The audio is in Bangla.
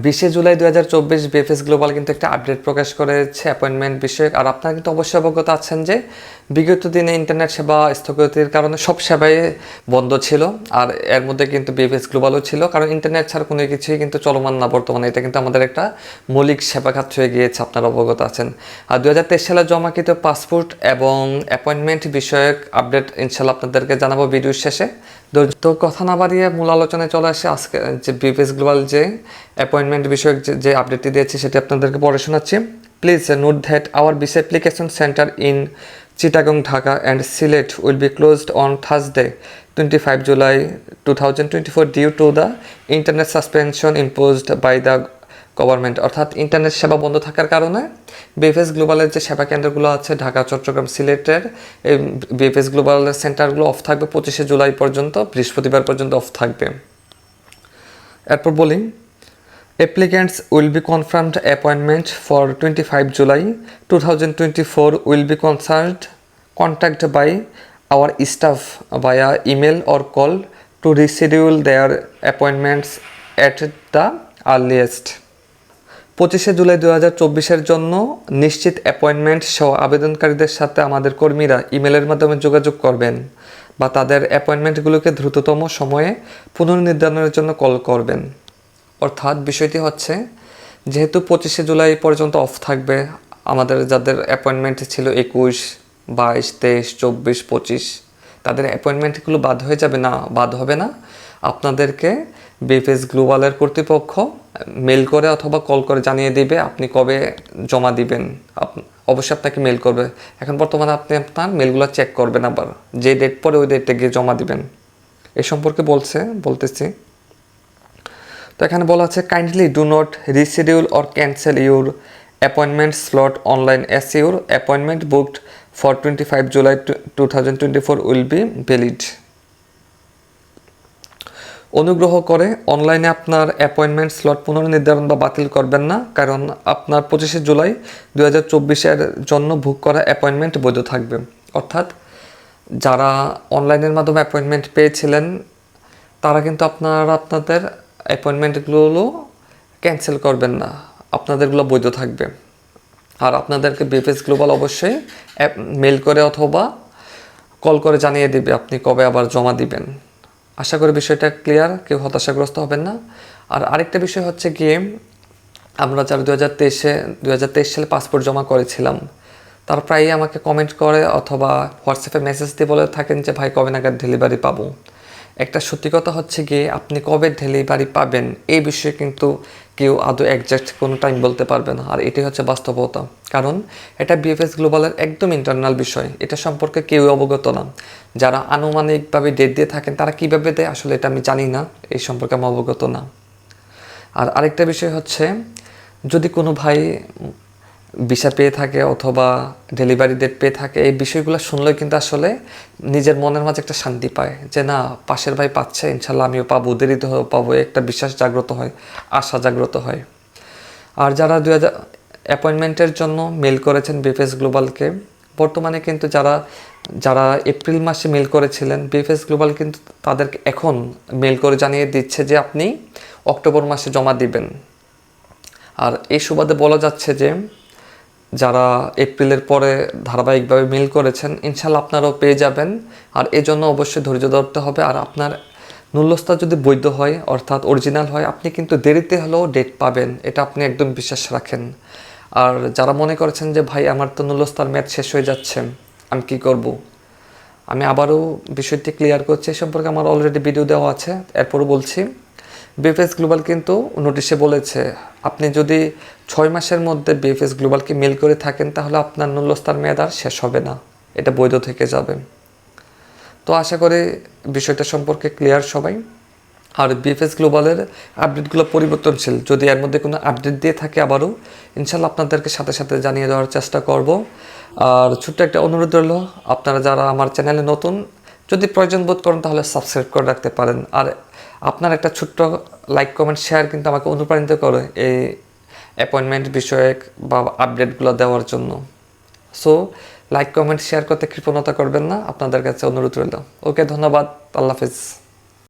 20 জুলাই 2024 বিএফএস গ্লোবাল কিন্তু একটা আপডেট প্রকাশ করেছে অ্যাপয়েন্টমেন্ট বিষয়ক। আর আপনারা কিন্তু অবশ্যই অবগত আছেন যে বিগত দিনে ইন্টারনেট সেবা স্থগিতের কারণে সব সেবাই বন্ধ ছিল, আর এর মধ্যে কিন্তু বিএফএস গ্লোবালও ছিল, কারণ ইন্টারনেট ছাড়া কোনো কিছুই কিন্তু চলমান না বর্তমানে। এটা কিন্তু আমাদের একটা মৌলিক সেবা খাত হয়ে গিয়েছে, আপনারা অবগত আছেন। আর 2023 সালে জমাকৃত পাসপোর্ট এবং অ্যাপয়েন্টমেন্ট বিষয়ক আপডেট ইনশাল্লাহ আপনাদেরকে জানাবো ভিডিওর শেষে। তো কথা না বাড়িয়ে মূল আলোচনায় চলে আসে। আজকে যে বিএফএস গ্লোবাল যে অ্যাপয়েন্টমেন্ট বিষয়ক যে আপডেটটি দিয়েছি সেটি আপনাদেরকে পড়ে শোনাচ্ছি। Please note that our visa application centre in Chittagong, Dhaka and Sylhet will be closed on Thursday 25 July 2024 due to the internet suspension imposed by the government. অর্থাৎ ইন্টারনেট সেবা বন্ধ থাকার কারণে বিএফএস গ্লোবালের যে সেবা কেন্দ্রগুলো আছে ঢাকা, চট্টগ্রাম, সিলেটের এই বিএফএস গ্লোবালের সেন্টারগুলো অফ থাকবে 25 জুলাই পর্যন্ত, বৃহস্পতিবার পর্যন্ত অফ থাকবে। এরপর বলি, applicants will be confirmed appointment for 25 July 2024 will be contacted by our staff via email or call to reschedule their appointments at the earliest। 25 July 2024 জন্য নিশ্চিত অ্যাপয়েন্টমেন্ট সহ আবেদনকারীদের সাথে আমাদের কর্মীরা ইমেলের মাধ্যমে যোগাযোগ করবেন বা তাদের অ্যাপয়েন্টমেন্টগুলোকে দ্রুততম সময়ে পুনর্নির্ধারণের জন্য কল করবেন। অর্থাৎ বিষয়টি হচ্ছে, যেহেতু 25 জুলাই পর্যন্ত অফ থাকবে, আমাদের যাদের অ্যাপয়েন্টমেন্ট ছিল 21, 22, 23, 24, 25 তাদের অ্যাপয়েন্টমেন্টগুলো বাদ হয়ে যাবে না, বাদ হবে না। আপনাদেরকে বিএফএস গ্লোবালের কর্তৃপক্ষ মেল করে অথবা কল করে জানিয়ে দিবে আপনি কবে জমা দিবেন। অবশ্যই আপনাকে মেল করবে। এখন বর্তমানে আপনি আপনার মেলগুলো চেক করবেন, আবার যে ডেট পরে ওই ডেটে গিয়ে জমা দিবেন। এ সম্পর্কে বলতেছি। তো এখানে বলা আছে, kindly do not reschedule or cancel your appointment slot online as your appointment booked for 25 July 2024 will be valid. অনুগ্রহ করে অনলাইনে আপনার অ্যাপয়েন্টমেন্ট স্লট পুনর্নির্ধারণ বা বাতিল করবেন না, কারণ আপনার 25 জুলাই 2024 জন্য বুক করা অ্যাপয়েন্টমেন্ট বৈধ থাকবে। অর্থাৎ যারা অনলাইনের মাধ্যমে অ্যাপয়েন্টমেন্ট পেয়েছিলেন তারা কিন্তু আপনাদের অ্যাপয়েন্টমেন্টগুলো ক্যান্সেল করবেন না, আপনাদেরগুলো বৈধ থাকবে। আর আপনাদেরকে বিএফএস গ্লোবাল অবশ্যই মেল করে অথবা কল করে জানিয়ে দেবে আপনি কবে আবার জমা দিবেন। আশা করি বিষয়টা ক্লিয়ার, কেউ হতাশাগ্রস্ত হবেন না। আর আরেকটা বিষয় হচ্ছে গিয়ে, আমরা যারা 2023 সালে পাসপোর্ট জমা করেছিলাম তারা প্রায়ই আমাকে কমেন্ট করে অথবা হোয়াটসঅ্যাপে মেসেজ দিয়ে বলে থাকেন যে ভাই কবে নাগাদ ডেলিভারি পাবো। একটা সত্যি কথা হচ্ছে গিয়ে, আপনি কবে ডেলিভারি পাবেন এই বিষয়ে কিন্তু কেউ আদৌ একজ্যাক্ট কোনো টাইম বলতে পারবে না। আর এটাই হচ্ছে বাস্তবতা, কারণ এটা বিএফএস গ্লোবালের একদম ইন্টারনাল বিষয়, এটা সম্পর্কে কেউ অবগত না। যারা আনুমানিকভাবে ডেট দিয়ে থাকেন তারা কীভাবে দেয় আসলে এটা আমি জানি না, এই সম্পর্কে আমি অবগত না। আর আরেকটা বিষয় হচ্ছে, যদি কোনো ভাই ভিসা পেয়ে থাকে অথবা ডেলিভারি ডেট পেয়ে থাকে, এই বিষয়গুলো শুনলে কিন্তু আসলে নিজের মনের মাঝে একটা শান্তি পায় যে না, পাশের ভাই পাচ্ছে, ইনশাল্লাহ আমিও পাবো, দেরিতে হয়েও পাবো, একটা বিশ্বাস জাগ্রত হয়, আশা জাগ্রত হয়। আর যারা অ্যাপয়েন্টমেন্টের জন্য মেল করেছেন বিএফএস গ্লোবালকে, বর্তমানে কিন্তু যারা এপ্রিল মাসে মেল করেছিলেন, বিএফএস গ্লোবাল কিন্তু তাদেরকে এখন মেল করে জানিয়ে দিচ্ছে যে আপনি অক্টোবর মাসে জমা দিবেন। আর এই সুবাদে বলা যাচ্ছে যে যারা এপ্রিলের পরে ধারাবাহিকভাবে মেল করেছেন ইনশাল্লাহ আপনারাও পেয়ে যাবেন। আর এজন্য অবশ্যই ধৈর্য ধরতে হবে। আর আপনার নুল্যস্তা যদি বৈধ হয় অর্থাৎ অরিজিনাল হয়, আপনি কিন্তু দেরিতে হলেও ডেট পাবেন, এটা আপনি একদম বিশ্বাস রাখেন। আর যারা মনে করেছেন যে ভাই আমার তো নুল্যস্তার মেয়াদ শেষ হয়ে যাচ্ছে, আমি কী করব, আমি আবারও বিষয়টি ক্লিয়ার করছি। এই সম্পর্কে আমার অলরেডি ভিডিও দেওয়া আছে, এরপরও বলছি। বিএফএস গ্লোবাল কিন্তু নোটিশে বলেছে আপনি যদি 6 মাসের মধ্যে বিএফএস গ্লোবালকে মেল করে থাকেন তাহলে আপনার নুল্যস্তার মেয়াদ আর শেষ হবে না, এটা বৈধ থেকে যাবে। তো আশা করি বিষয়টা সম্পর্কে ক্লিয়ার সবাই। আর বিএফএস গ্লোবালের আপডেটগুলো পরিবর্তনশীল, যদি এর মধ্যে কোনো আপডেট দিয়ে থাকে আবারও ইনশাল্লাহ আপনাদেরকে সাথে সাথে জানিয়ে দেওয়ার চেষ্টা করব। আর ছোট্ট একটা অনুরোধ রইল, আপনারা যারা আমার চ্যানেলে নতুন, যদি প্রয়োজন বোধ করেন তাহলে সাবস্ক্রাইব করে রাখতে পারেন। আর আপনার একটা ছোট্ট লাইক, কমেন্ট, শেয়ার কিন্তু আমাকে অনুপ্রাণিত করে এই অ্যাপয়েন্টমেন্ট বিষয়ক বা আপডেটগুলো দেওয়ার জন্য। সো লাইক, কমেন্ট, শেয়ার করতে কৃপণতা করবেন না, আপনাদের কাছে অনুরোধ রইল। ওকে, ধন্যবাদ, আল্লাহ হাফেজ।